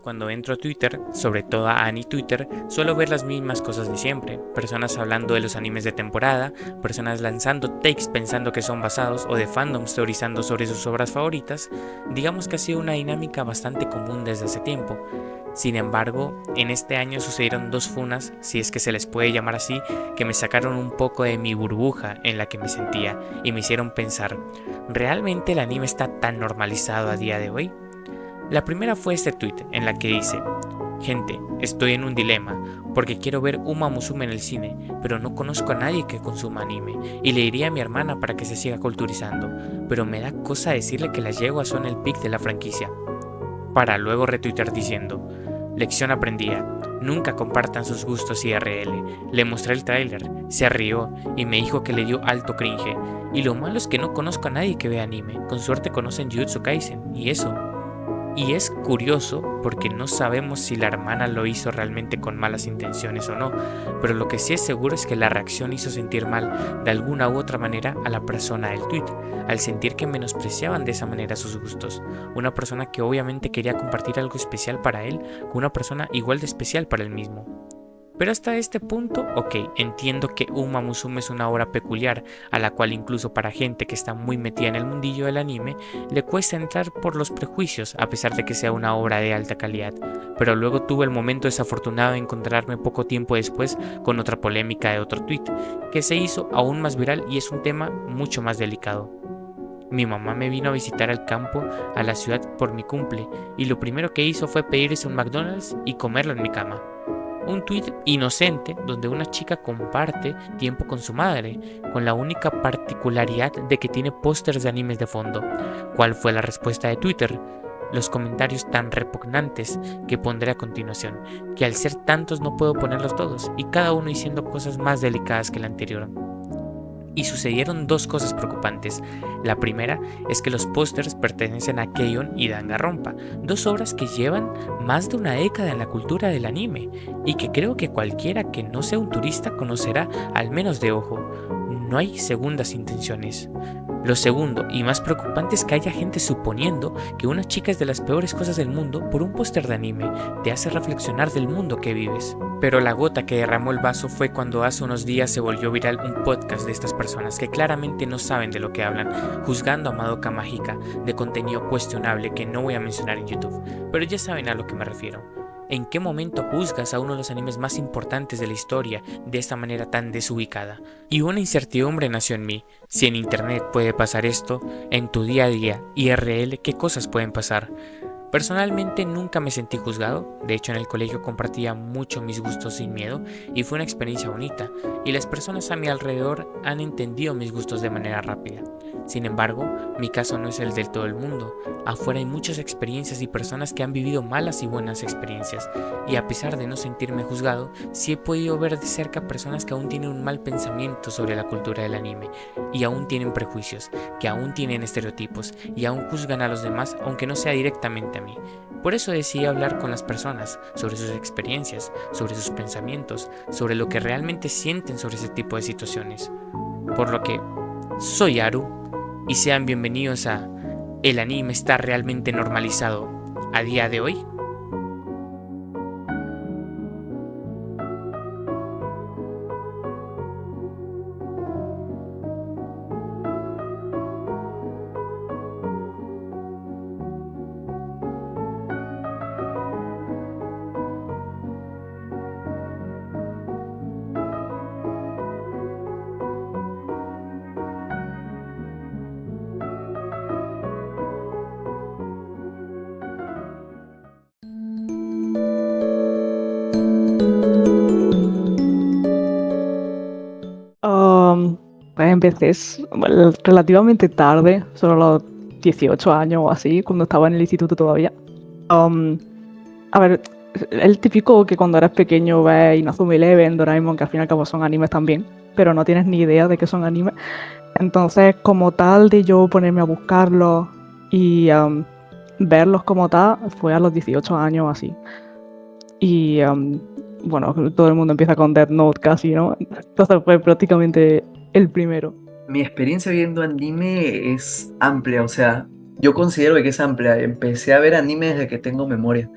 cuando entro a Twitter, sobre todo a AniTwitter, suelo ver las mismas cosas de siempre. Personas hablando de los animes de temporada, personas lanzando takes pensando que son basados o de fandoms teorizando sobre sus obras favoritas. Digamos que ha sido una dinámica bastante común desde hace tiempo. Sin embargo, en este año sucedieron dos funas, si es que se les puede llamar así, que me sacaron un poco de mi burbuja en la que me sentía y me hicieron pensar, ¿realmente el anime está tan normalizado a día de hoy? La primera fue este tweet en la que dice: gente, estoy en un dilema, porque quiero ver Uma Musume en el cine, pero no conozco a nadie que consuma anime, y le diría a mi hermana para que se siga culturizando, pero me da cosa decirle que las yeguas son el pick de la franquicia. Para luego retuitear diciendo: lección aprendida, nunca compartan sus gustos IRL. Le mostré el tráiler, se rió y me dijo que le dio alto cringe, y lo malo es que no conozco a nadie que vea anime, con suerte conocen Jujutsu Kaisen, y eso. Y es curioso porque no sabemos si la hermana lo hizo realmente con malas intenciones o no, pero lo que sí es seguro es que la reacción hizo sentir mal de alguna u otra manera a la persona del tweet, al sentir que menospreciaban de esa manera sus gustos. Una persona que obviamente quería compartir algo especial para él con una persona igual de especial para él mismo. Pero hasta este punto, ok, entiendo que Uma Musume es una obra peculiar, a la cual incluso para gente que está muy metida en el mundillo del anime, le cuesta entrar por los prejuicios, a pesar de que sea una obra de alta calidad. Pero luego tuve el momento desafortunado de encontrarme poco tiempo después con otra polémica de otro tweet, que se hizo aún más viral y es un tema mucho más delicado. Mi mamá me vino a visitar al campo, a la ciudad por mi cumple, y lo primero que hizo fue pedirse un McDonald's y comerlo en mi cama. Un tuit inocente donde una chica comparte tiempo con su madre, con la única particularidad de que tiene pósters de animes de fondo. ¿Cuál fue la respuesta de Twitter? Los comentarios tan repugnantes que pondré a continuación, que al ser tantos no puedo ponerlos todos, y cada uno diciendo cosas más delicadas que la anterior. Y sucedieron dos cosas preocupantes. La primera es que los pósters pertenecen a Keion y Danganronpa, dos obras que llevan más de una década en la cultura del anime y que creo que cualquiera que no sea un turista conocerá al menos de ojo. No hay segundas intenciones. Lo segundo y más preocupante es que haya gente suponiendo que una chica es de las peores cosas del mundo por un póster de anime. Te hace reflexionar del mundo que vives. Pero la gota que derramó el vaso fue cuando hace unos días se volvió viral un podcast de estas personas que claramente no saben de lo que hablan, juzgando a Madoka Mágica de contenido cuestionable que no voy a mencionar en YouTube, pero ya saben a lo que me refiero. ¿En qué momento juzgas a uno de los animes más importantes de la historia de esta manera tan desubicada? Y una incertidumbre nació en mí. Si en internet puede pasar esto, en tu día a día, IRL, ¿qué cosas pueden pasar? Personalmente nunca me sentí juzgado, de hecho en el colegio compartía mucho mis gustos sin miedo y fue una experiencia bonita, y las personas a mi alrededor han entendido mis gustos de manera rápida. Sin embargo, mi caso no es el del todo el mundo. Afuera hay muchas experiencias y personas que han vivido malas y buenas experiencias, y a pesar de no sentirme juzgado, sí he podido ver de cerca personas que aún tienen un mal pensamiento sobre la cultura del anime, y aún tienen prejuicios, que aún tienen estereotipos, y aún juzgan a los demás aunque no sea directamente a mí. Por eso decidí hablar con las personas sobre sus experiencias, sobre sus pensamientos, sobre lo que realmente sienten sobre ese tipo de situaciones. Por lo que, soy Aru, y sean bienvenidos a ¿El anime está realmente normalizado a día de hoy? Pues empecé relativamente tarde, solo a los 18 años o así, cuando estaba en el instituto todavía. A ver, el típico que cuando eres pequeño ves Inazuma Eleven, Doraemon, que al fin y al cabo son animes también, pero no tienes ni idea de que son animes. Entonces, como tal de yo ponerme a buscarlos y verlos como tal, fue a los 18 años así. Y bueno, todo el mundo empieza con Death Note casi, ¿no? Entonces fue prácticamente el primero. Mi experiencia viendo anime es amplia, o sea, yo considero que es amplia. Empecé a ver anime desde que tengo memoria.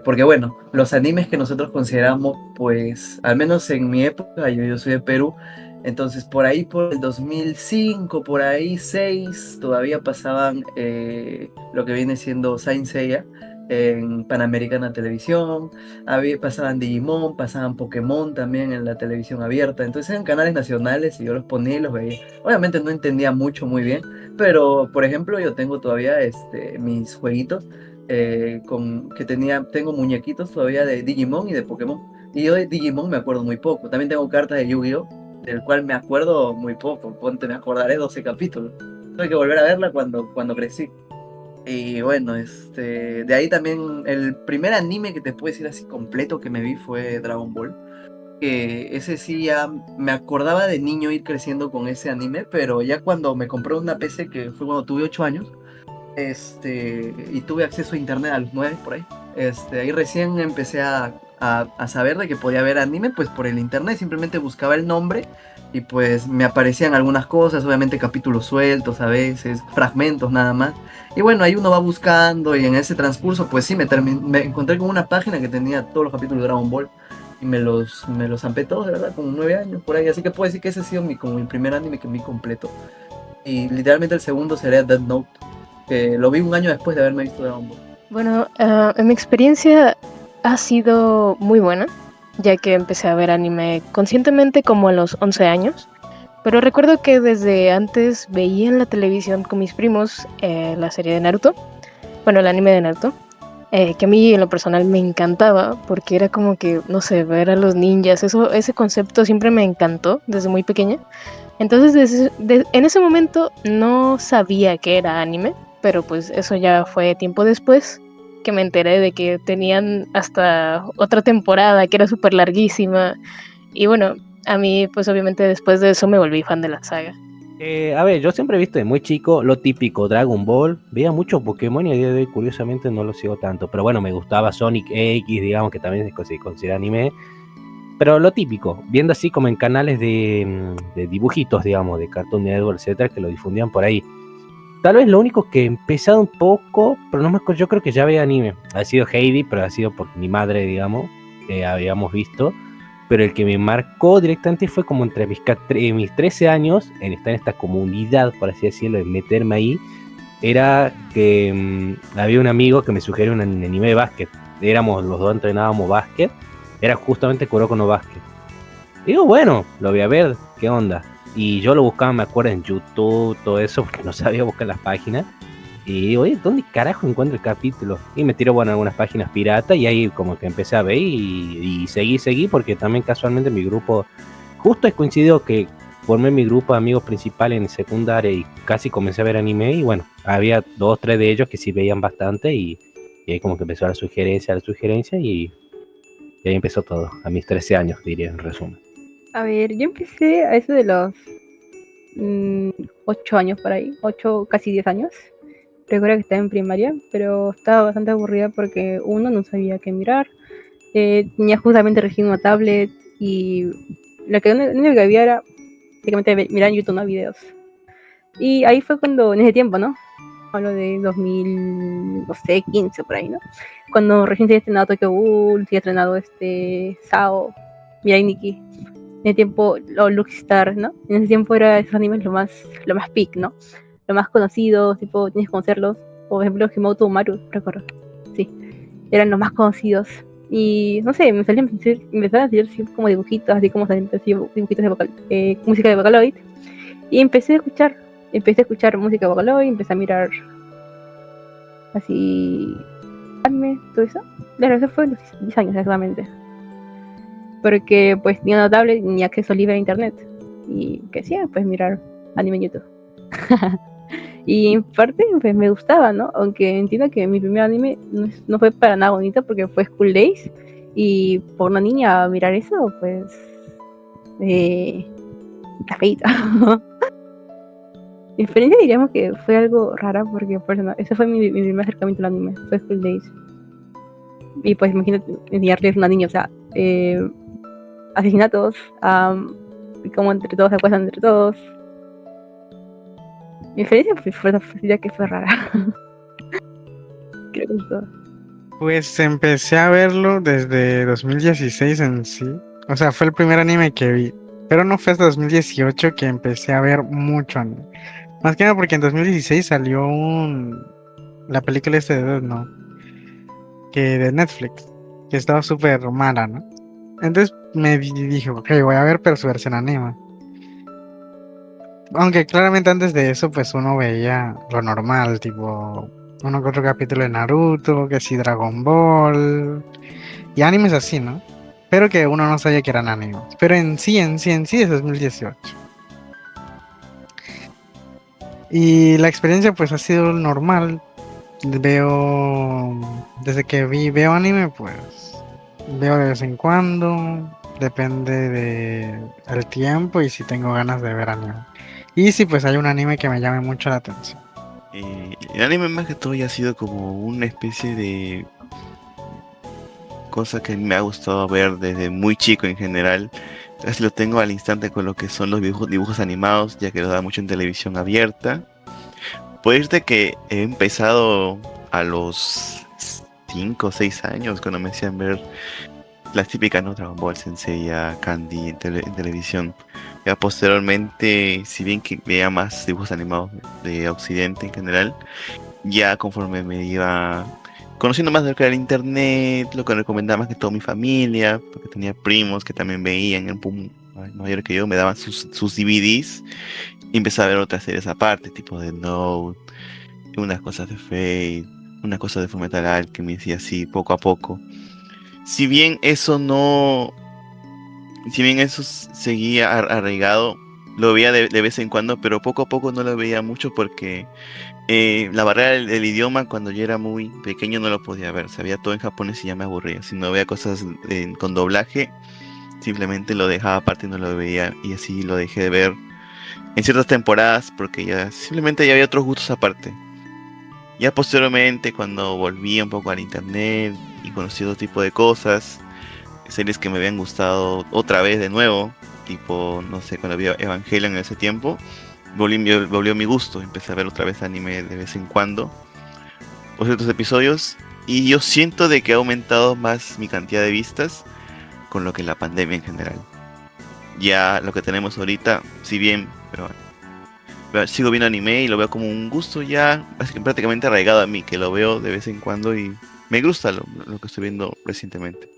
Porque bueno, los animes que nosotros consideramos, pues, al menos en mi época, yo soy de Perú, entonces por ahí por el 2005, por ahí 6 todavía pasaban lo que viene siendo Saint Seiya en Panamericana Televisión, pasaban Digimon, pasaban Pokémon también en la televisión abierta, entonces eran canales nacionales y yo los ponía y los veía. Obviamente no entendía mucho muy bien, pero por ejemplo yo tengo todavía mis jueguitos tengo muñequitos todavía de Digimon y de Pokémon. Y yo de Digimon me acuerdo muy poco. También tengo cartas de Yu-Gi-Oh! Del cual me acuerdo muy poco. Ponte, me acordaré 12 capítulos. Tuve que volver a verla cuando crecí. Y bueno, de ahí también el primer anime que te puedo decir así completo que me vi fue Dragon Ball. Que ese sí ya me acordaba de niño ir creciendo con ese anime, pero ya cuando me compré una PC, que fue cuando tuve 8 años, y tuve acceso a internet a los 9 por ahí. Ahí recién empecé a saber de que podía ver anime, pues por el internet, simplemente buscaba el nombre y pues me aparecían algunas cosas, obviamente capítulos sueltos a veces, fragmentos nada más. Y bueno, ahí uno va buscando y en ese transcurso pues sí, me encontré con una página que tenía todos los capítulos de Dragon Ball y me los zampé todos, de verdad, con 9 años por ahí. Así que puedo decir que ese ha sido como mi primer anime que vi completo. Y literalmente el segundo sería Death Note, que lo vi un año después de haberme visto Dragon Ball. Bueno, en mi experiencia ha sido muy buena, ya que empecé a ver anime conscientemente como a los 11 años, pero recuerdo que desde antes veía en la televisión con mis primos la serie de Naruto, bueno, el anime de Naruto, que a mí en lo personal me encantaba, porque era como que, no sé, ver a los ninjas, ese concepto siempre me encantó desde muy pequeña. Entonces, en ese momento no sabía que era anime, pero pues eso ya fue tiempo después que me enteré de que tenían hasta otra temporada que era súper larguísima. Y bueno, a mí pues obviamente después de eso me volví fan de la saga. A ver, yo siempre he visto de muy chico lo típico, Dragon Ball, veía mucho Pokémon y a día de hoy curiosamente no lo sigo tanto, pero bueno, me gustaba Sonic X, digamos que también se considera anime, pero lo típico, viendo así como en canales de dibujitos, digamos, de Cartoon Network, etcétera, que lo difundían por ahí. Tal vez lo único que he empezado un poco, pero no me acuerdo, yo creo que ya veía anime, ha sido Heidi, pero ha sido por mi madre, digamos, que habíamos visto, pero el que me marcó directamente fue como entre mis 13 años, en estar en esta comunidad, por así decirlo, en meterme ahí, era que había un amigo que me sugirió un anime de básquet, éramos los dos entrenábamos básquet, era justamente Kuroko no Basket. Digo, bueno, lo voy a ver, ¿qué onda? Y yo lo buscaba, me acuerdo, en YouTube, todo eso, porque no sabía buscar las páginas. Y digo, oye, ¿dónde carajo encuentro el capítulo? Y me tiro, bueno, algunas páginas piratas y ahí como que empecé a ver y seguí, porque también casualmente mi grupo, justo es coincidido que formé mi grupo de amigos principal en secundaria y casi comencé a ver anime y bueno, había 2, 3 de ellos que sí veían bastante y ahí como que empezó la sugerencia y ahí empezó todo, a mis 13 años, diría en resumen. A ver, yo empecé a eso de los 8 años por ahí, 8, casi 10 años. Recuerdo que estaba en primaria, pero estaba bastante aburrida porque uno no sabía qué mirar. Tenía justamente recién una tablet y lo único que había era prácticamente mirar en YouTube, ¿no? Videos. Y ahí fue cuando, en ese tiempo, ¿no? Hablo de 2015 por ahí, ¿no? Cuando recién se había estrenado Tokyo Ghoul, se había estrenado Sao, Mirai Nikki. En ese tiempo, o Lucky Star, ¿no? En ese tiempo era esos animes lo más peak, ¿no? Lo más conocido, tipo, tienes que conocerlos. Por ejemplo, Himoto Umaru, recuerdo. Sí, eran los más conocidos. Y no sé, empezaron a hacer como dibujitos, así como dibujitos de música de Vocaloid. Y empecé a escuchar música de Vocaloid, empecé a mirar así anime, todo eso. Claro, eso fue a los 10 años exactamente. Porque pues tenía una tablet ni acceso libre a internet. Y que hacía, pues mirar anime en YouTube. Y en parte pues me gustaba, ¿no? Aunque entiendo que mi primer anime no fue para nada bonito porque fue School Days. Y por una niña mirar eso, pues está feita. Mi experiencia diríamos que fue algo rara porque ese fue mi primer acercamiento al anime, fue School Days. Y pues imagínate enseñarles a una niña, o sea, asesinatos, como entre todos se acuestan entre todos. Mi experiencia ya que fue rara. Creo que es todo. Pues empecé a verlo desde 2016 en sí. O sea, fue el primer anime que vi. Pero no fue hasta 2018 que empecé a ver mucho anime. Más que nada porque en 2016 salió la película esta de Death Note, que de Netflix, que estaba súper mala, ¿no? Entonces dije, ok, voy a ver pero su versión anime. Aunque claramente antes de eso, pues uno veía lo normal, tipo uno que otro capítulo de Naruto, que sí Dragon Ball y animes así, ¿no? Pero que uno no sabía que eran animes. Pero en sí es 2018. Y la experiencia pues ha sido normal. Veo anime, pues veo de vez en cuando, depende de el tiempo y si tengo ganas de ver anime. Y si pues hay un anime que me llame mucho la atención. El anime más que todo ya ha sido como una especie de cosa que me ha gustado ver desde muy chico en general. Casi lo tengo al instante con lo que son los dibujos animados, ya que lo da mucho en televisión abierta. Puede decirte que he empezado a los 5 o 6 años cuando me hacían ver las típicas, ¿no? Dragon Ball, Senseiya, Candy en televisión. Ya posteriormente, si bien que veía más dibujos animados de Occidente en general, ya conforme me iba conociendo más acerca del internet, lo que recomendaba más que todo mi familia, porque tenía primos que también veían, eran un poco mayor que yo, me daban sus DVDs y empecé a ver otras series aparte, tipo de Note, unas cosas de Fate, unas cosas de Fullmetal Alchemist y así, poco a poco. Si bien eso seguía arraigado, lo veía de vez en cuando, pero poco a poco no lo veía mucho porque la barrera del idioma cuando yo era muy pequeño no lo podía ver. Sabía todo en japonés y ya me aburría. Si no veía cosas con doblaje, simplemente lo dejaba aparte y no lo veía. Y así lo dejé de ver en ciertas temporadas porque simplemente ya había otros gustos aparte. Ya posteriormente, cuando volví un poco al internet y conocí otro tipo de cosas, series que me habían gustado otra vez de nuevo, tipo, no sé, cuando había Evangelion en ese tiempo, volvió mi gusto, empecé a ver otra vez anime de vez en cuando, por ciertos episodios, y yo siento de que ha aumentado más mi cantidad de vistas con lo que la pandemia en general. Ya lo que tenemos ahorita, si bien, pero sigo viendo anime y lo veo como un gusto ya prácticamente arraigado a mí, que lo veo de vez en cuando y me gusta lo que estoy viendo recientemente.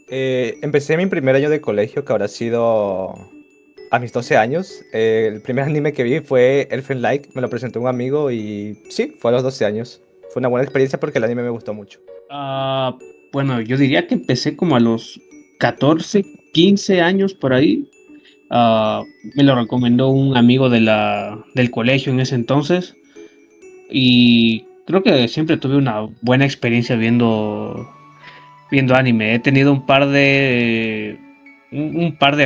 Empecé mi primer año de colegio, que habrá sido a mis 12 años. El primer anime que vi fue Elfen Light, me lo presentó un amigo y sí, fue a los 12 años. Fue una buena experiencia porque el anime me gustó mucho. Bueno, yo diría que empecé como a los 14, 15 años por ahí. Me lo recomendó un amigo del colegio en ese entonces. Y creo que siempre tuve una buena experiencia viendo anime. He tenido un par de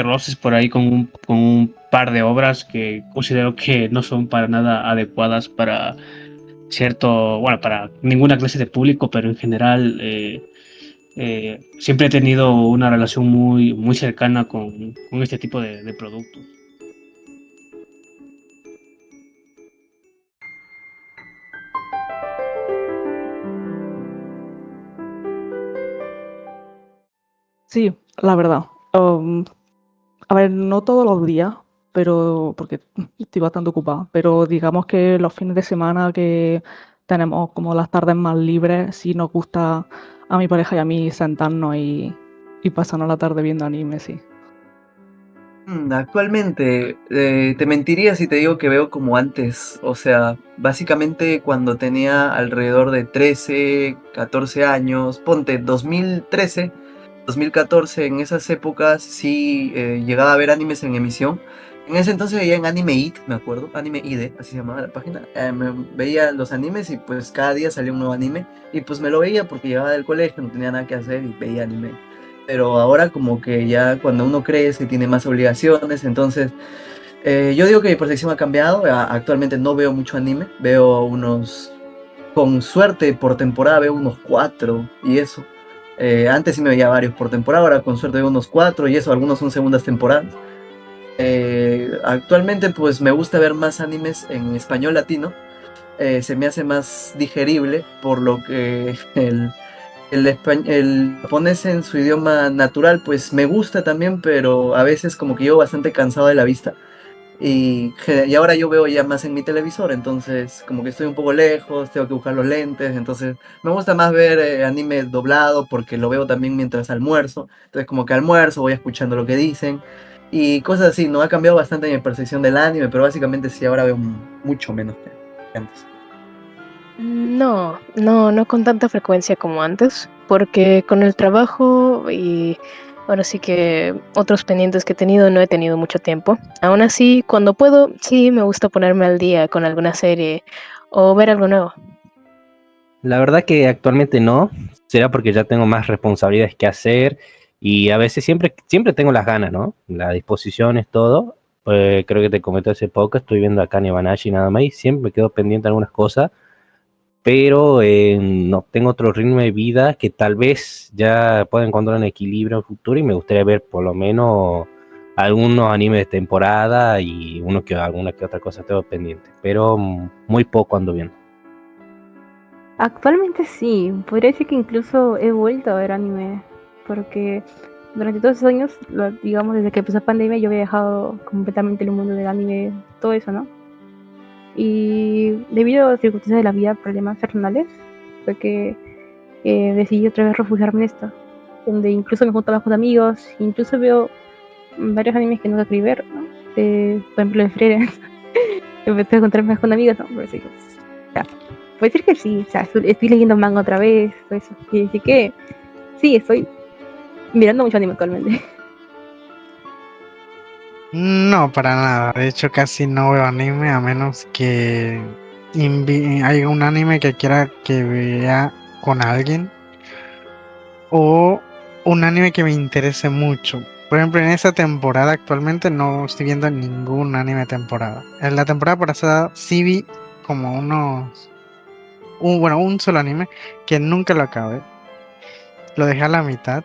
roces por ahí con un par de obras que considero que no son para nada adecuadas para para ninguna clase de público, pero en general siempre he tenido una relación muy, muy cercana con este tipo de productos. Sí, la verdad. A ver, no todos los días, pero porque estoy bastante ocupada, pero digamos que los fines de semana que tenemos como las tardes más libres, sí nos gusta a mi pareja y a mí sentarnos y pasarnos la tarde viendo anime, sí. Actualmente, te mentiría si te digo que veo como antes. O sea, básicamente cuando tenía alrededor de 13, 14 años, ponte 2013, 2014, en esas épocas sí llegaba a ver animes en emisión. En ese entonces veía en Anime It, me acuerdo, Anime ID, así se llamaba la página. Veía los animes y pues cada día salía un nuevo anime. Y pues me lo veía porque llegaba del colegio, no tenía nada que hacer y veía anime. Pero ahora como que ya cuando uno crece tiene más obligaciones, entonces yo digo que mi percepción ha cambiado. Actualmente no veo mucho anime, veo con suerte por temporada veo unos 4 y eso. Antes sí me veía varios por temporada, ahora con suerte veo unos 4 y eso, algunos son segundas temporadas. Actualmente pues me gusta ver más animes en español latino. Se me hace más digerible, por lo que el japonés en su idioma natural pues me gusta también, pero a veces como que llevo bastante cansado de la vista. Y ahora yo veo ya más en mi televisor, entonces como que estoy un poco lejos, tengo que buscar los lentes, entonces me gusta más ver anime doblado porque lo veo también mientras almuerzo, entonces como que almuerzo, voy escuchando lo que dicen y cosas así, ¿no? Ha cambiado bastante mi percepción del anime, pero básicamente sí, ahora veo mucho menos que antes. No, no con tanta frecuencia como antes, porque con el trabajo y ahora sí que otros pendientes que he tenido no he tenido mucho tiempo. Aún así, cuando puedo, sí me gusta ponerme al día con alguna serie o ver algo nuevo. La verdad que actualmente no, será porque ya tengo más responsabilidades que hacer y a veces siempre tengo las ganas, ¿no? La disposición es todo. Creo que te comenté hace poco, estoy viendo acá Nebanashi nada más y siempre me quedo pendiente de algunas cosas, pero no tengo otro ritmo de vida que tal vez ya pueda encontrar un equilibrio en el futuro y me gustaría ver por lo menos algunos animes de temporada y alguna que otra cosa tengo pendiente, pero muy poco ando viendo. Actualmente sí, podría decir que incluso he vuelto a ver anime, porque durante todos esos años, digamos desde que empezó la pandemia, yo había dejado completamente el mundo del anime, todo eso, ¿no? Y debido a circunstancias de la vida, problemas personales, fue que decidí otra vez refugiarme en esto, donde incluso me juntaba con amigos, incluso veo varios animes que nunca quería ver, ¿no? Por ejemplo, de Frieren, empecé a encontrarme con amigos, ¿no? Pero sí, ya. Puedo decir que sí, o sea, estoy leyendo manga otra vez, todo eso. Y así que sí, estoy mirando mucho anime actualmente. No, para nada. De hecho, casi no veo anime a menos que hay un anime que quiera que vea con alguien o un anime que me interese mucho. Por ejemplo, en esta temporada actualmente no estoy viendo ningún anime de temporada. En la temporada pasada sí vi como un solo anime que nunca lo acabé. Lo dejé a la mitad.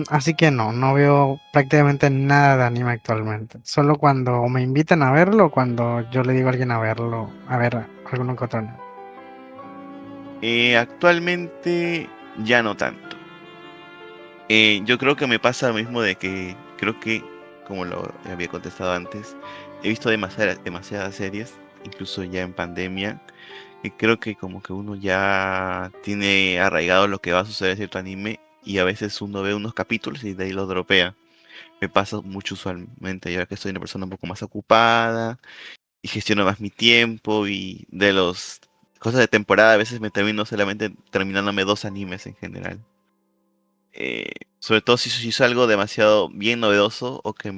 Así que no veo prácticamente nada de anime actualmente. Solo cuando me invitan a verlo o cuando yo le digo a alguien a verlo, a ver alguno que otro anime. Actualmente ya no tanto. Yo creo que me pasa lo mismo de que creo que, como lo había contestado antes, he visto demasiadas series, incluso ya en pandemia, y creo que como que uno ya tiene arraigado lo que va a suceder en cierto anime y a veces uno ve unos capítulos y de ahí lo dropea. Me pasa mucho usualmente, ya que soy una persona un poco más ocupada y gestiono más mi tiempo y de los cosas de temporada a veces me termino solamente terminándome 2 animes en general. Sobre todo si es algo demasiado bien novedoso o que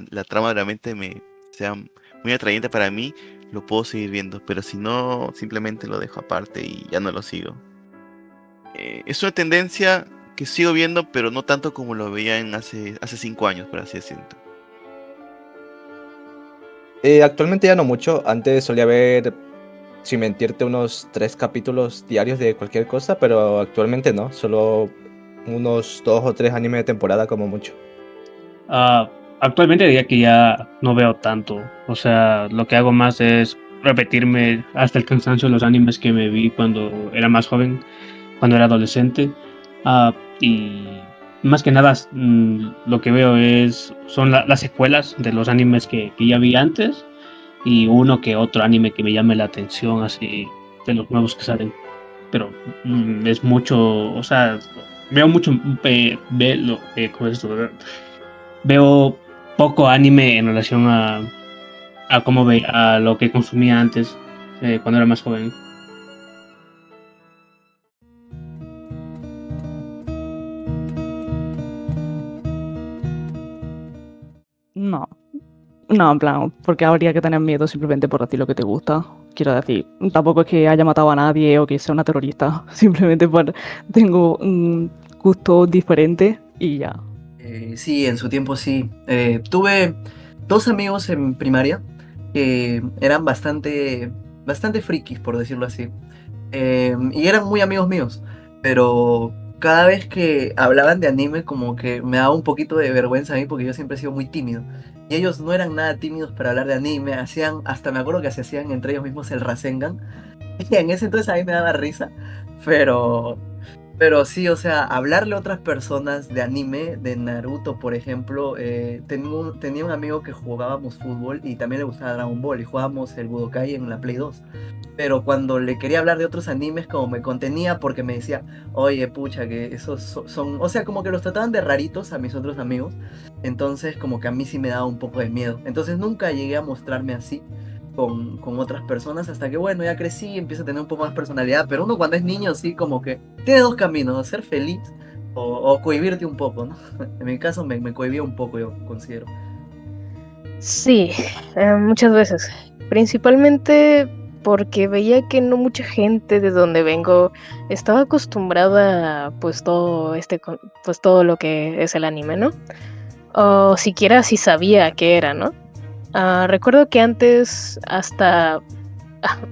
la trama realmente me sea muy atrayente para mí, lo puedo seguir viendo, pero si no, simplemente lo dejo aparte y ya no lo sigo. Es una tendencia que sigo viendo, pero no tanto como lo veía hace 5 años, por así decirlo. Actualmente ya no mucho. Antes solía ver, sin mentirte, unos 3 capítulos diarios de cualquier cosa, pero actualmente no. Solo unos 2 o 3 animes de temporada como mucho. Actualmente diría que ya no veo tanto. O sea, lo que hago más es repetirme hasta el cansancio los animes que me vi cuando era más joven, cuando era adolescente. Y más que nada lo que veo son las secuelas de los animes que ya vi antes y uno que otro anime que me llame la atención así de los nuevos que salen. Pero es mucho, o sea, veo mucho, ¿cómo es esto? Veo poco anime en relación a a lo que consumía antes, cuando era más joven. No, no, en plan, porque habría que tener miedo simplemente por decir lo que te gusta. Quiero decir, tampoco es que haya matado a nadie o que sea una terrorista, simplemente tengo un gusto diferente y ya. Sí, en su tiempo sí. Tuve 2 amigos en primaria que eran bastante frikis, por decirlo así. Y eran muy amigos míos, pero cada vez que hablaban de anime como que me daba un poquito de vergüenza a mí porque yo siempre he sido muy tímido. Y ellos no eran nada tímidos para hablar de anime, hasta me acuerdo que se hacían entre ellos mismos el Rasengan. Y en ese entonces a mí me daba risa, pero, pero sí, o sea, hablarle a otras personas de anime, de Naruto, por ejemplo, tenía un amigo que jugábamos fútbol y también le gustaba Dragon Ball y jugábamos el Budokai en la Play 2. Pero cuando le quería hablar de otros animes, como me contenía porque me decía, oye, pucha, que esos son, o sea, como que los trataban de raritos a mis otros amigos. Entonces, como que a mí sí me daba un poco de miedo. Entonces nunca llegué a mostrarme así con otras personas hasta que, bueno, ya crecí, empiezo a tener un poco más personalidad. Pero uno cuando es niño, sí, como que tiene dos caminos, ser feliz o cohibirte un poco, ¿no? En mi caso me cohibía un poco, yo considero. Sí, muchas veces. Principalmente porque veía que no mucha gente de donde vengo estaba acostumbrada a pues pues todo lo que es el anime, ¿no? O siquiera si sabía qué era, ¿no? Recuerdo que antes hasta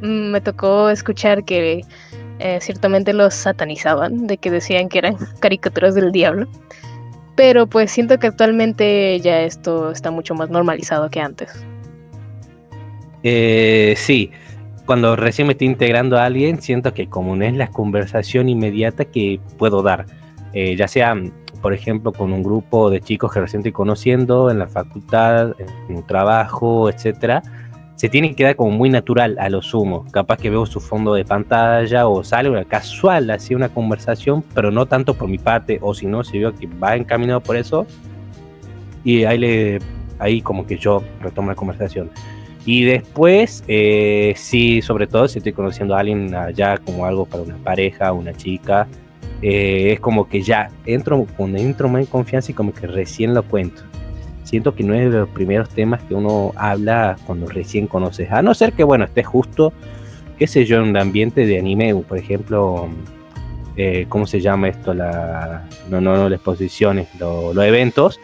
me tocó escuchar que ciertamente los satanizaban, de que decían que eran caricaturas del diablo. Pero pues siento que actualmente ya esto está mucho más normalizado que antes. Sí, cuando recién me estoy integrando a alguien, siento que como no es la conversación inmediata que puedo dar, ya sea, por ejemplo, con un grupo de chicos que recién estoy conociendo, en la facultad, en un trabajo, etcétera, se tiene que dar como muy natural a lo sumo. Capaz que veo su fondo de pantalla o sale una casual, así una conversación, pero no tanto por mi parte, o si no, si veo que va encaminado por eso, y ahí como que yo retomo la conversación. Y después, sí, sobre todo si estoy conociendo a alguien ya como algo para una pareja, una chica, es como que ya entro más en confianza y como que recién lo cuento. Siento que no es de los primeros temas que uno habla cuando recién conoces, a no ser que, bueno, esté justo, qué sé yo, en un ambiente de anime, por ejemplo, ¿cómo se llama esto? No, las exposiciones, los eventos.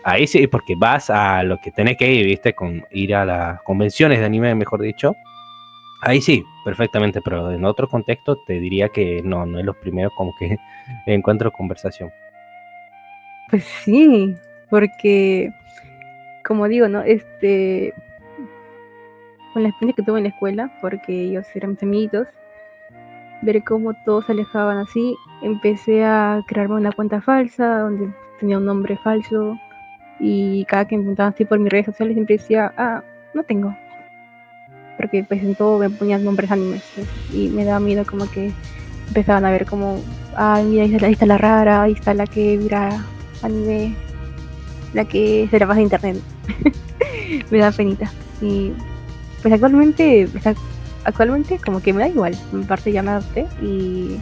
Ahí sí, porque vas a lo que tenés que ir, ¿viste? Ir a las convenciones de anime, mejor dicho. Ahí sí, perfectamente, pero en otro contexto te diría que no es los primeros como que encuentro conversación. Pues sí, porque, como digo, ¿no? Con la experiencia que tuve en la escuela, porque ellos eran mis amiguitos, ver cómo todos se alejaban así, empecé a crearme una cuenta falsa, donde tenía un nombre falso, y cada que me preguntaban así por mis redes sociales, siempre decía, no tengo. Porque pues en todo me ponían nombres animes, pues, y me daba miedo como que empezaban a ver como, mira, ahí está la rara, ahí está la que mira anime, la que se la pasa en internet. Me da penita. Y pues actualmente como que me da igual, en parte ya me adapté y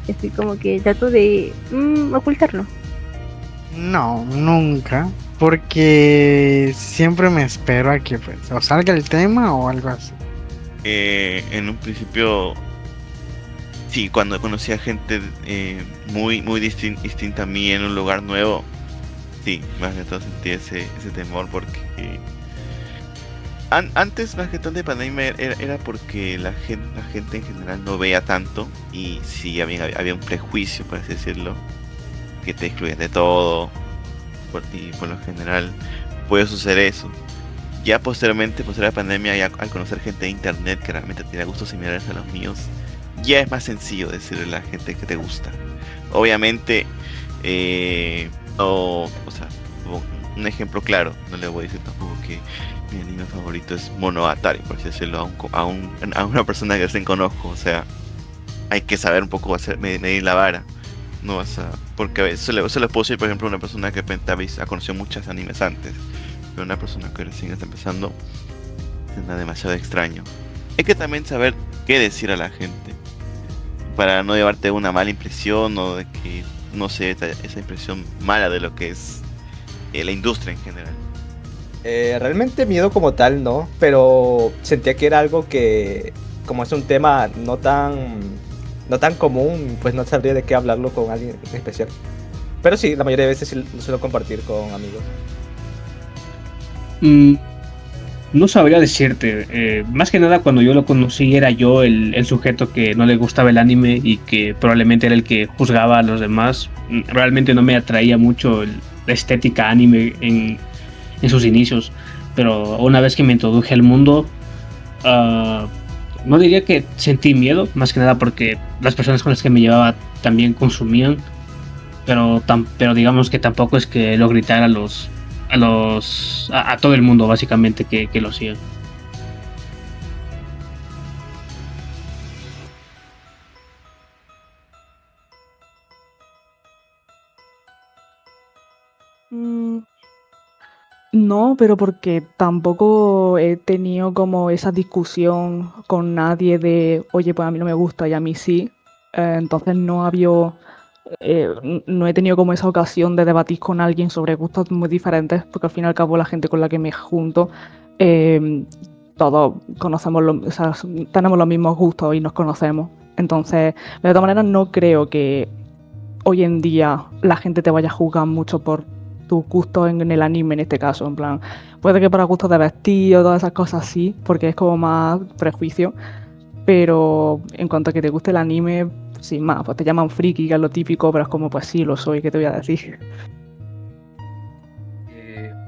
estoy como que trato de ocultarlo. No, nunca. Porque siempre me espero a que pues, o salga el tema o algo así. En un principio, sí, cuando conocí a gente muy distinta a mí en un lugar nuevo, sí, más que todo sentí ese temor porque antes más que todo de pandemia era porque la gente en general no veía tanto y sí había un prejuicio, por así decirlo, que te excluyen de todo. Por lo general puede suceder eso. Ya posterior a la pandemia, ya al conocer gente de internet que realmente tiene gustos similares a los míos, ya es más sencillo decirle a la gente que te gusta. Obviamente, o sea, un ejemplo claro, no le voy a decir tampoco que mi anime favorito es Monogatari, por así decirlo, a una persona que recién conozco. O sea, hay que saber un poco medir la vara. No vas a... Porque a veces se le puedo decir, por ejemplo, a una persona que ha conocido muchos animes antes, pero una persona que recién está empezando es nada demasiado extraño. Hay que también saber qué decir a la gente para no llevarte una mala impresión o de que no se esa impresión mala de lo que es la industria en general. Realmente miedo como tal no, pero sentía que era algo que, como es un tema no tan común, pues no sabría de qué hablarlo con alguien en especial. Pero sí, la mayoría de veces sí lo suelo compartir con amigos. No sabría decirte. Más que nada, cuando yo lo conocí, era yo el sujeto que no le gustaba el anime y que probablemente era el que juzgaba a los demás. Realmente no me atraía mucho la estética anime en sus inicios. Pero una vez que me introduje al mundo, no diría que sentí miedo, más que nada porque las personas con las que me llevaba también consumían. Pero digamos que tampoco es que lo gritara a todo el mundo básicamente que lo sigan. Mm, No, pero porque tampoco he tenido como esa discusión con nadie de, oye, pues a mí no me gusta y a mí sí. Entonces no he tenido como esa ocasión de debatir con alguien sobre gustos muy diferentes, porque al fin y al cabo la gente con la que me junto, eh, todos conocemos, o sea, tenemos los mismos gustos y nos conocemos. Entonces, de todas maneras, no creo que hoy en día la gente te vaya a juzgar mucho por tus gustos en el anime en este caso. En plan, puede que para gustos de vestir o todas esas cosas sí, porque es como más prejuicio. Pero en cuanto a que te guste el anime, sin más, pues te llaman friki, que es lo típico, pero es como, pues sí, lo soy, ¿qué te voy a decir?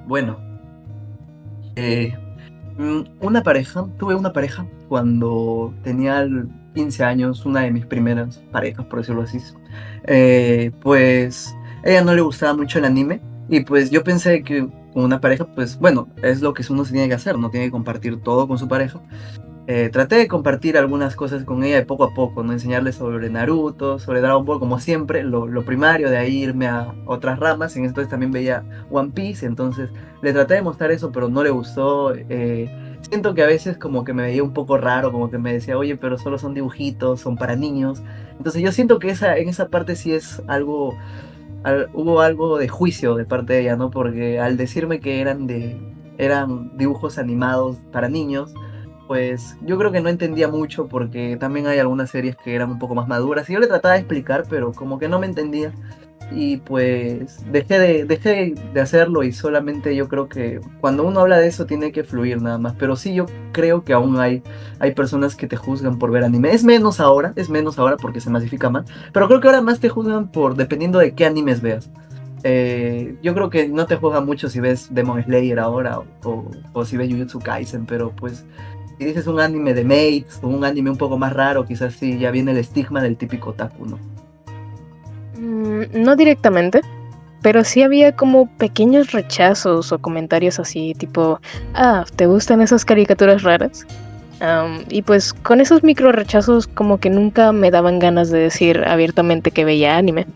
Bueno, tuve una pareja cuando tenía 15 años, una de mis primeras parejas, por decirlo así. Pues ella no le gustaba mucho el anime y pues yo pensé que con una pareja, pues bueno, es lo que uno se tiene que hacer, no tiene que compartir todo con su pareja. Traté de compartir algunas cosas con ella de poco a poco, ¿no? Enseñarle sobre Naruto, sobre Dragon Ball, como siempre, lo primario, de ahí irme a otras ramas. En entonces también veía One Piece, entonces le traté de mostrar eso, pero no le gustó. Siento que a veces como que me veía un poco raro, como que me decía, oye, pero solo son dibujitos, son para niños. Entonces yo siento que en esa parte sí es algo, hubo algo de juicio de parte de ella, ¿no? Porque al decirme que eran dibujos animados para niños, pues yo creo que no entendía mucho porque también hay algunas series que eran un poco más maduras y yo le trataba de explicar, pero como que no me entendía y pues dejé de hacerlo y solamente yo creo que cuando uno habla de eso tiene que fluir nada más, pero sí yo creo que aún hay personas que te juzgan por ver anime, es menos ahora porque se masifica más, pero creo que ahora más te juzgan dependiendo de qué animes veas. Yo creo que no te juzgan mucho si ves Demon Slayer ahora o si ves Jujutsu Kaisen, pero pues si dices un anime de mates o un anime un poco más raro, quizás sí ya viene el estigma del típico otaku, ¿no? No directamente, pero sí había como pequeños rechazos o comentarios así, tipo, ¿te gustan esas caricaturas raras? Y pues con esos micro rechazos como que nunca me daban ganas de decir abiertamente que veía anime.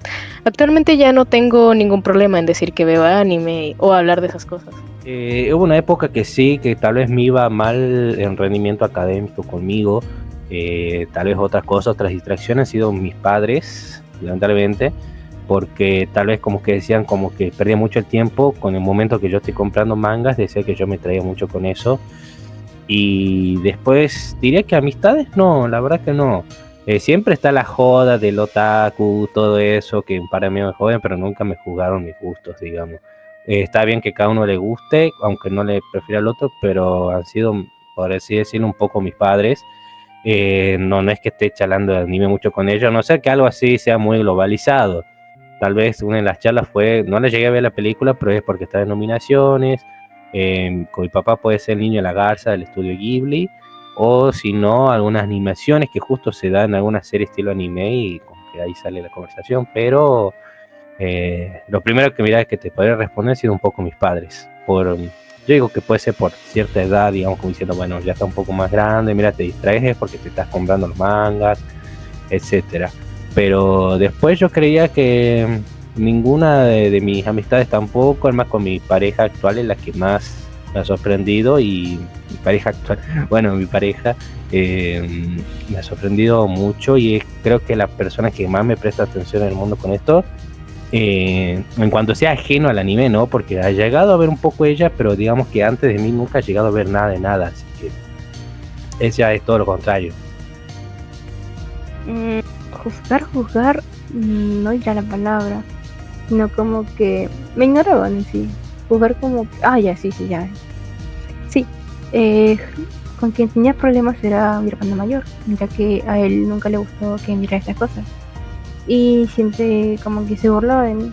Actualmente ya no tengo ningún problema en decir que veo anime o hablar de esas cosas. Hubo una época que sí, que tal vez me iba mal en rendimiento académico conmigo, tal vez otras distracciones han sido mis padres, lamentablemente, porque tal vez como que decían como que perdía mucho el tiempo con el momento que yo estoy comprando mangas, decía que yo me traía mucho con eso. Y después diría que amistades no, la verdad que no. Siempre está la joda del otaku, todo eso, que para mí me joden, pero nunca me juzgaron mis gustos, digamos. Está bien que cada uno le guste, aunque no le prefiera al otro, pero han sido, por así decirlo, un poco mis padres. No es que esté charlando de anime mucho con ellos, a no ser que algo así sea muy globalizado. Tal vez una de las charlas fue, no le llegué a ver la película, pero es porque está en nominaciones. Con mi papá puede ser El Niño de la Garza del estudio Ghibli, o si no, algunas animaciones que justo se dan en alguna serie estilo anime y como que ahí sale la conversación, pero lo primero que mira que te podría responder ha sido un poco mis padres. Yo digo que puede ser por cierta edad, digamos, como diciendo, bueno, ya está un poco más grande, mira, te distraes porque te estás comprando los mangas, etcétera. Pero después yo creía que ninguna de mis amistades tampoco, además con mi pareja actual es la que más me ha sorprendido y mi pareja actual, mi pareja me ha sorprendido mucho y creo que la persona que más me presta atención en el mundo con esto, en cuanto sea ajeno al anime, ¿no? Porque ha llegado a ver un poco ella, pero digamos que antes de mí nunca ha llegado a ver nada de nada, así que ella es todo lo contrario. Juzgar, no era la palabra, sino como que me ignoraban en sí. Juzgar como, ya. Sí, Eh, con quien tenía problemas era mi hermano mayor, ya que a él nunca le gustó que mirara estas cosas. Y siempre como que se burlaba de mí.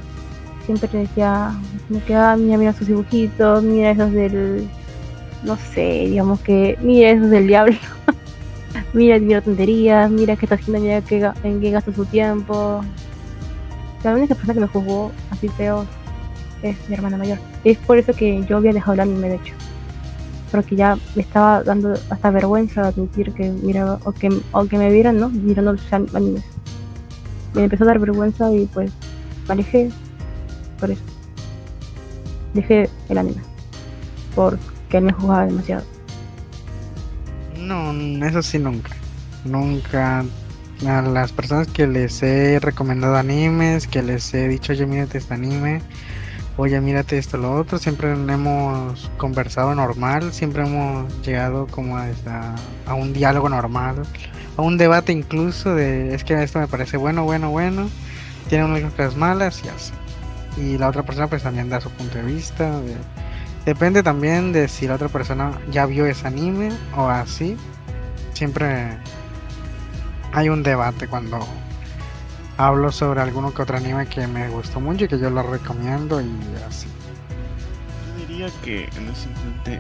Siempre le decía, como que, mira sus dibujitos, mira esos del, no sé, digamos que, mira esos del diablo, mira tonterías, mira qué está haciendo, mira en qué gasta su tiempo. La única persona que me juzgó así feo es mi hermana mayor. Es por eso que yo había dejado el anime, de hecho. Porque ya me estaba dando hasta vergüenza admitir que miraba, o que me vieran, ¿no? Mirando los animes. Me empezó a dar vergüenza y pues me alejé por eso. Dejé el anime. Porque él me jugaba demasiado. No, eso sí nunca. Nunca. A las personas que les he recomendado animes, que les he dicho, oye, mírate este anime, oye, mírate esto, lo otro, siempre hemos conversado normal, siempre hemos llegado como a un diálogo normal, a un debate incluso de, es que esto me parece bueno, tiene unas cosas malas y así. Y la otra persona pues también da su punto de vista. Depende también de si la otra persona ya vio ese anime o así. Siempre hay un debate cuando hablo sobre alguno que otro anime que me gustó mucho y que yo lo recomiendo y así. Yo diría que en ese instante,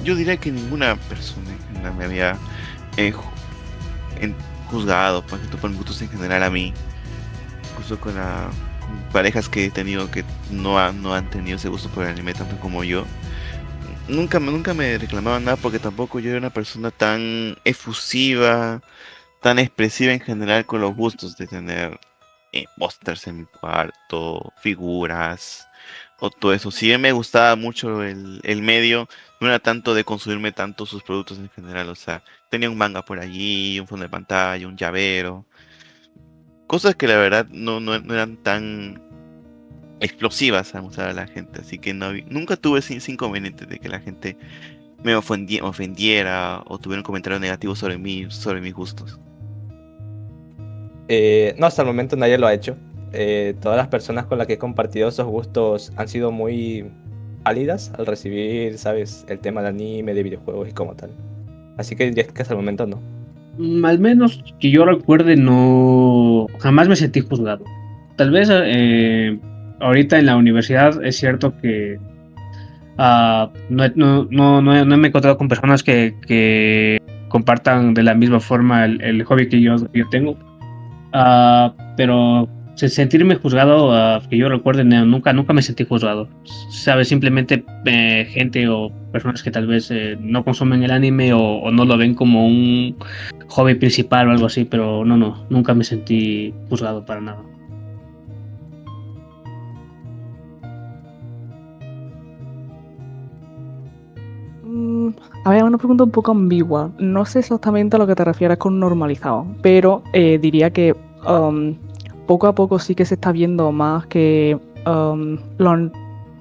yo diría que ninguna persona en general me había juzgado, por ejemplo, por mis gustos en general a mí, incluso con las parejas que he tenido que no han tenido ese gusto por el anime tanto como yo. Nunca me reclamaban nada porque tampoco yo era una persona tan efusiva, tan expresiva en general con los gustos de tener pósters en mi cuarto, figuras o todo eso. Si bien me gustaba mucho el medio, no era tanto de consumirme tanto sus productos en general. O sea, tenía un manga por allí, un fondo de pantalla, un llavero. Cosas que la verdad no eran tan explosivas a mostrar a la gente. Así que nunca tuve ese inconveniente de que la gente me ofendiera o tuviera un comentario negativo sobre mí, sobre mis gustos. No, hasta el momento nadie lo ha hecho. Todas las personas con las que he compartido esos gustos han sido muy pálidas al recibir, ¿sabes? El tema de anime, de videojuegos y como tal. Así que diría que hasta el momento no. Al menos que yo recuerde, no, jamás me sentí juzgado. Tal vez ahorita en la universidad es cierto que no me he encontrado con personas que compartan de la misma forma el hobby que yo tengo. Pero sentirme juzgado, que yo recuerde, nunca me sentí juzgado. ¿Sabes? Simplemente gente o personas que tal vez no consumen el anime o no lo ven como un hobby principal o algo así, pero nunca me sentí juzgado para nada. A ver, una pregunta un poco ambigua. No sé exactamente a lo que te refieres con normalizado, pero diría que poco a poco sí que se está viendo más que los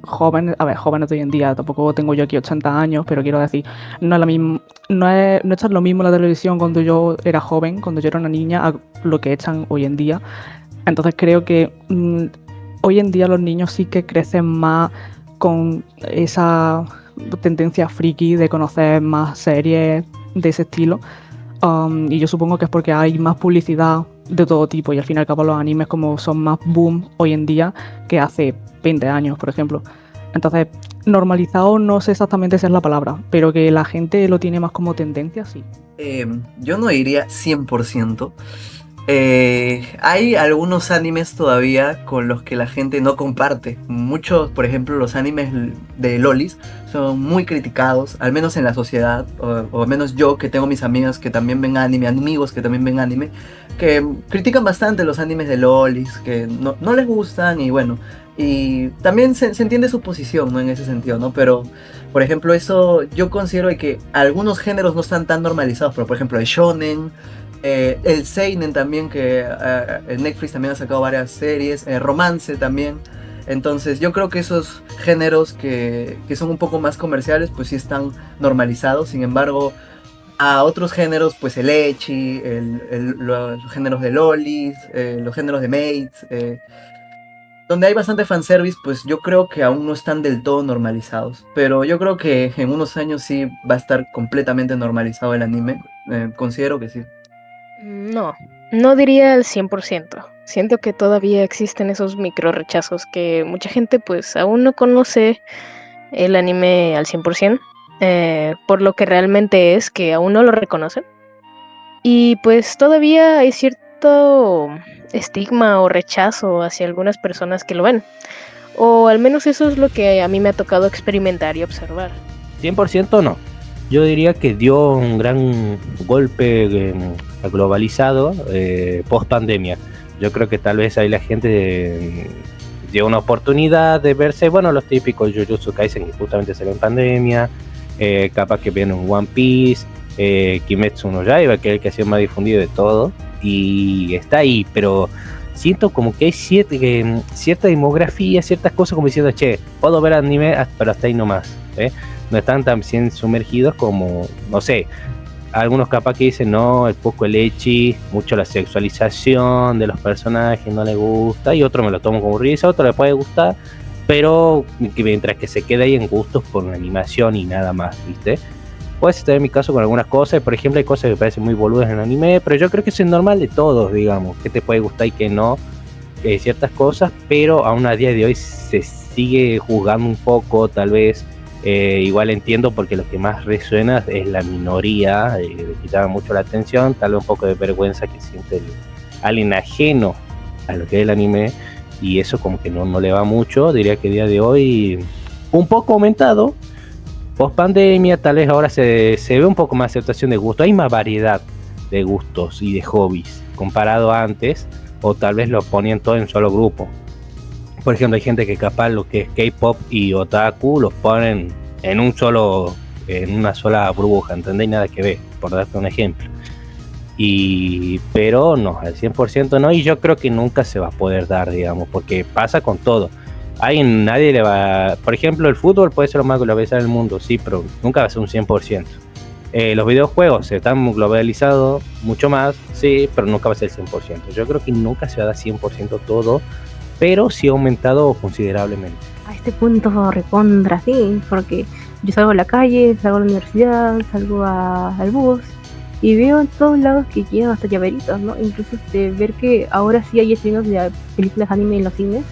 jóvenes, a ver, jóvenes de hoy en día, tampoco tengo yo aquí 80 años, pero quiero decir, no echan lo mismo en la televisión cuando yo era joven, cuando yo era una niña, a lo que echan hoy en día. Entonces creo que hoy en día los niños sí que crecen más con esa tendencia friki de conocer más series de ese estilo. Y yo supongo que es porque hay más publicidad de todo tipo y al fin y al cabo los animes como son más boom hoy en día que hace 20 años, por ejemplo. Entonces, normalizado no sé exactamente esa es la palabra, pero que la gente lo tiene más como tendencia, sí. Yo no diría 100%. Hay algunos animes todavía con los que la gente no comparte. Muchos, por ejemplo, los animes de lolis son muy criticados, al menos en la sociedad, o al menos yo que tengo mis amigas que también ven anime, amigos que también ven anime, que critican bastante los animes de lolis, que no les gustan y bueno, y también se entiende su posición, ¿no? En ese sentido, ¿no? Pero, por ejemplo, eso yo considero que algunos géneros no están tan normalizados, pero por ejemplo el shonen, el seinen también, que Netflix también ha sacado varias series, romance también. Entonces yo creo que esos géneros que son un poco más comerciales pues sí están normalizados. Sin embargo, a otros géneros, pues el ecchi, los géneros de lolis, los géneros de maids, donde hay bastante fanservice, pues yo creo que aún no están del todo normalizados. Pero yo creo que en unos años sí va a estar completamente normalizado el anime. Considero que sí. No, no diría al 100%. Siento que todavía existen esos micro rechazos que mucha gente pues aún no conoce el anime al 100%, por lo que realmente es que aún no lo reconocen. Y pues todavía hay cierto estigma o rechazo hacia algunas personas que lo ven. O al menos eso es lo que a mí me ha tocado experimentar y observar. 100% no. Yo diría que dio un gran golpe globalizado post pandemia. Yo creo que tal vez ahí la gente dio una oportunidad de verse, bueno, los típicos Jujutsu Kaisen que justamente salió en pandemia, capaz que viene un One Piece, Kimetsu no Yaiba, que es el que ha sido más difundido de todo, y está ahí, pero siento como que hay cierta demografía, ciertas cosas como diciendo, che, puedo ver anime, pero hasta ahí nomás, no están tan bien sumergidos como, no sé, algunos capaz que dicen, no, el poco el ecchi, mucho la sexualización de los personajes, no les gusta, y otro me lo tomo como risa, otro le puede gustar, pero que mientras que se quede ahí en gustos por la animación y nada más, ¿viste? Puede ser mi caso con algunas cosas, por ejemplo, hay cosas que me parecen muy boludas en el anime, pero yo creo que eso es normal de todos, digamos, que te puede gustar y que no, ciertas cosas, pero aún a día de hoy se sigue juzgando un poco, tal vez. Igual entiendo porque lo que más resuena es la minoría, que llama mucho la atención, tal vez un poco de vergüenza que siente alguien ajeno a lo que es el anime, y eso como que no le va mucho. Diría que a día de hoy un poco aumentado, post pandemia, tal vez ahora se ve un poco más aceptación de gusto, hay más variedad de gustos y de hobbies comparado a antes, o tal vez lo ponían todo en solo grupo. Por ejemplo, hay gente que capaz lo que es K-pop y otaku los ponen en una sola burbuja, ¿entendés? Nada que ver, por darte un ejemplo. Pero no, al 100% no, y yo creo que nunca se va a poder dar, digamos, porque pasa con todo. Nadie le va... Por ejemplo, el fútbol puede ser lo más globalizado del mundo, sí, pero nunca va a ser un 100%. Los videojuegos se están globalizados mucho más, sí, pero nunca va a ser el 100%. Yo creo que nunca se va a dar 100% todo, pero sí ha aumentado considerablemente. A este punto recontra, sí, porque yo salgo a la calle, salgo a la universidad, salgo al bus y veo en todos lados que llegan hasta llaveritos, ¿no? Incluso ver que ahora sí hay estrenos de películas anime en los cines,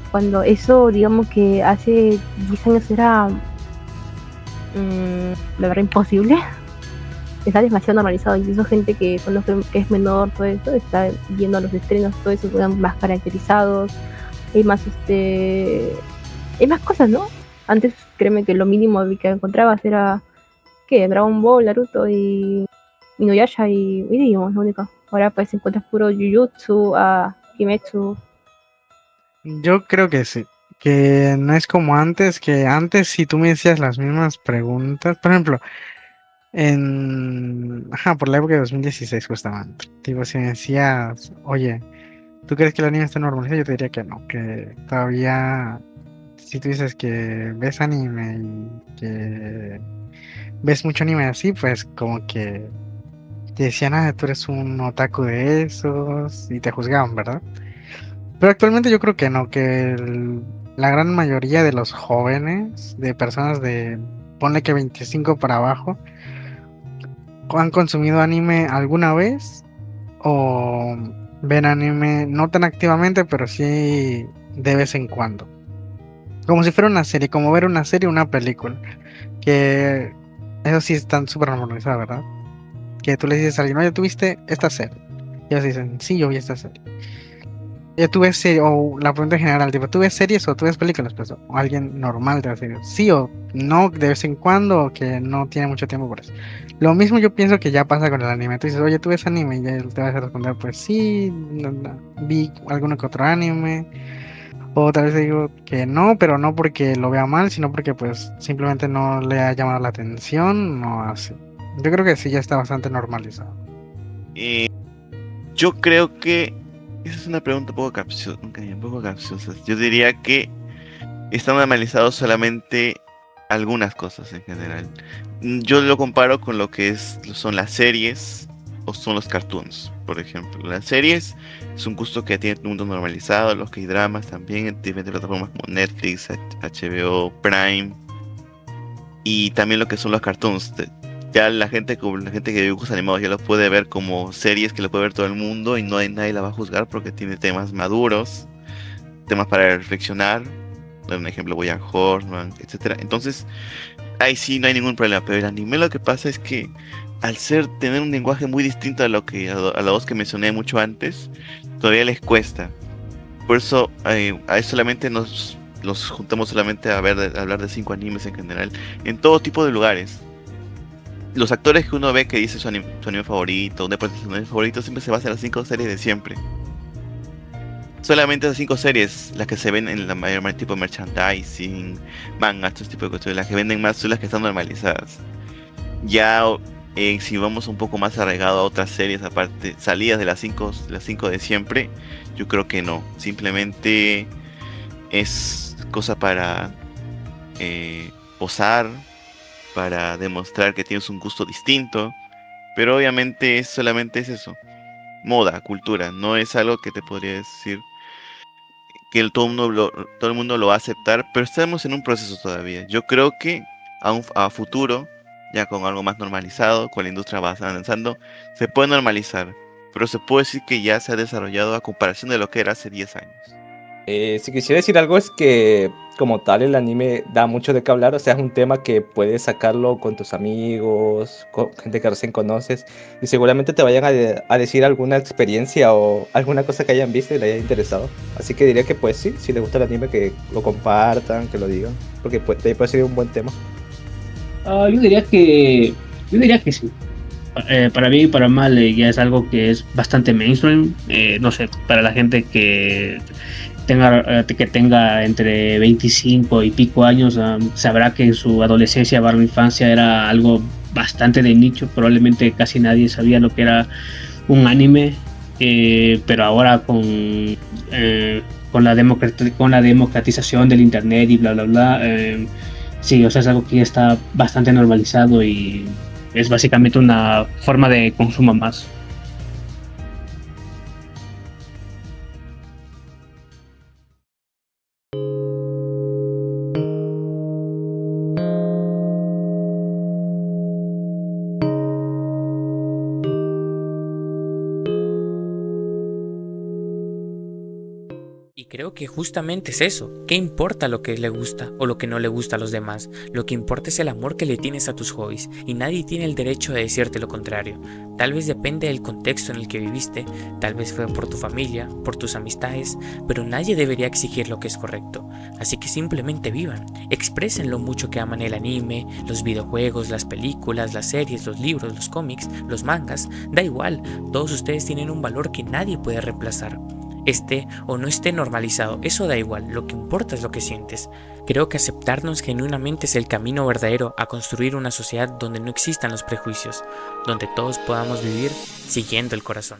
cuando eso, digamos que hace 10 años era, la verdad, imposible. Está demasiado normalizado, incluso gente que conozco que es menor, todo eso, está viendo los estrenos, todo eso, más caracterizados, hay más hay más cosas, ¿no? Antes, créeme que lo mínimo que encontrabas era, ¿qué? Dragon Ball, Naruto y Inuyasha y Digimon, lo único. Ahora pues encuentras puro Jujutsu, Kimetsu. Yo creo que sí, que no es como antes, que antes si tú me decías las mismas preguntas, por ejemplo, por la época de 2016 justamente, tipo, si me decías, oye, ¿tú crees que el anime está normalizado? Yo te diría que no, que todavía, si tú dices que ves anime y que ves mucho anime así, pues como que te decían, tú eres un otaku de esos, y te juzgaban, ¿verdad? Pero actualmente yo creo que no, que la gran mayoría de los jóvenes, de personas de, ponle que 25 para abajo, han consumido anime alguna vez o ven anime no tan activamente, pero sí de vez en cuando. Como si fuera una serie, como ver una serie o una película. Que eso sí están súper normalizadas, ¿verdad? Que tú le dices a alguien, oye, ¿tú viste esta serie? Y ellos dicen, sí, yo vi esta serie. ¿Tú ves series? O la pregunta en general, tipo, ¿tú ves series o tú ves películas? Pues, o alguien normal te va a decir, sí o no, de vez en cuando, o que no tiene mucho tiempo por eso. Lo mismo yo pienso que ya pasa con el anime. Tú dices, oye, ¿tú ves anime? Y él te va a responder, pues sí, vi alguno que otro anime. O tal vez digo que no, pero no porque lo vea mal, sino porque pues simplemente no le ha llamado la atención, no así. Yo creo que sí, ya está bastante normalizado. Yo creo que esa es una pregunta un poco capciosa. Yo diría que están normalizados solamente algunas cosas en general. Yo lo comparo con lo que son las series o son los cartoons, por ejemplo. Las series es un gusto que tiene todo el mundo normalizado, los K-dramas también en diferentes plataformas como Netflix, HBO, Prime, y también lo que son los cartoons. Ya la gente que ve dibujos animados ya lo puede ver como series que lo puede ver todo el mundo y nadie la va a juzgar porque tiene temas maduros, temas para reflexionar. Doy un ejemplo, Bojack Horseman, etcétera. Entonces, ahí sí no hay ningún problema. Pero el anime lo que pasa es que al tener un lenguaje muy distinto a la dos que mencioné mucho antes, todavía les cuesta. Por eso ahí solamente nos juntamos solamente a hablar de 5 animes en general, en todo tipo de lugares. Los actores que uno ve que dice su anime favorito, un deporte su anime favorito, siempre se basa en las 5 series de siempre. Solamente esas 5 series, las que se ven en la mayor tipo de merchandising, mangas, todo tipo de cuestiones, las que venden más son las que están normalizadas. Ya si vamos un poco más arraigado a otras series aparte, salidas de las 5 de siempre, yo creo que no. Simplemente es cosa para posar, para demostrar que tienes un gusto distinto, pero obviamente solamente es eso, moda, cultura, no es algo que te podría decir que todo el mundo lo va a aceptar, pero estamos en un proceso todavía. Yo creo que a futuro, ya con algo más normalizado, con la industria va avanzando, se puede normalizar, pero se puede decir que ya se ha desarrollado a comparación de lo que era hace 10 años. Si quisiera decir algo es que como tal el anime da mucho de qué hablar, o sea, es un tema que puedes sacarlo con tus amigos, con gente que recién conoces, y seguramente te vayan a decir alguna experiencia o alguna cosa que hayan visto y le haya interesado. Así que diría que pues sí, si les gusta el anime, que lo compartan, que lo digan, porque de ahí puede ser un buen tema. Yo diría que sí. Para bien y para mal, ya es algo que es bastante mainstream. No sé, para la gente que tenga entre 25 y pico años, sabrá que en su adolescencia barra infancia era algo bastante de nicho. Probablemente casi nadie sabía lo que era un anime, pero ahora con la democratización del internet y bla bla bla, sí, o sea, es algo que ya está bastante normalizado y es básicamente una forma de consumo más. Y creo que justamente es eso. ¿Qué importa lo que le gusta o lo que no le gusta a los demás? Lo que importa es el amor que le tienes a tus hobbies, y nadie tiene el derecho de decirte lo contrario. Tal vez depende del contexto en el que viviste, tal vez fue por tu familia, por tus amistades, pero nadie debería exigir lo que es correcto. Así que simplemente vivan, expresen lo mucho que aman el anime, los videojuegos, las películas, las series, los libros, los cómics, los mangas, da igual, todos ustedes tienen un valor que nadie puede reemplazar. Esté o no esté normalizado, eso da igual, lo que importa es lo que sientes. Creo que aceptarnos genuinamente es el camino verdadero a construir una sociedad donde no existan los prejuicios, donde todos podamos vivir siguiendo el corazón.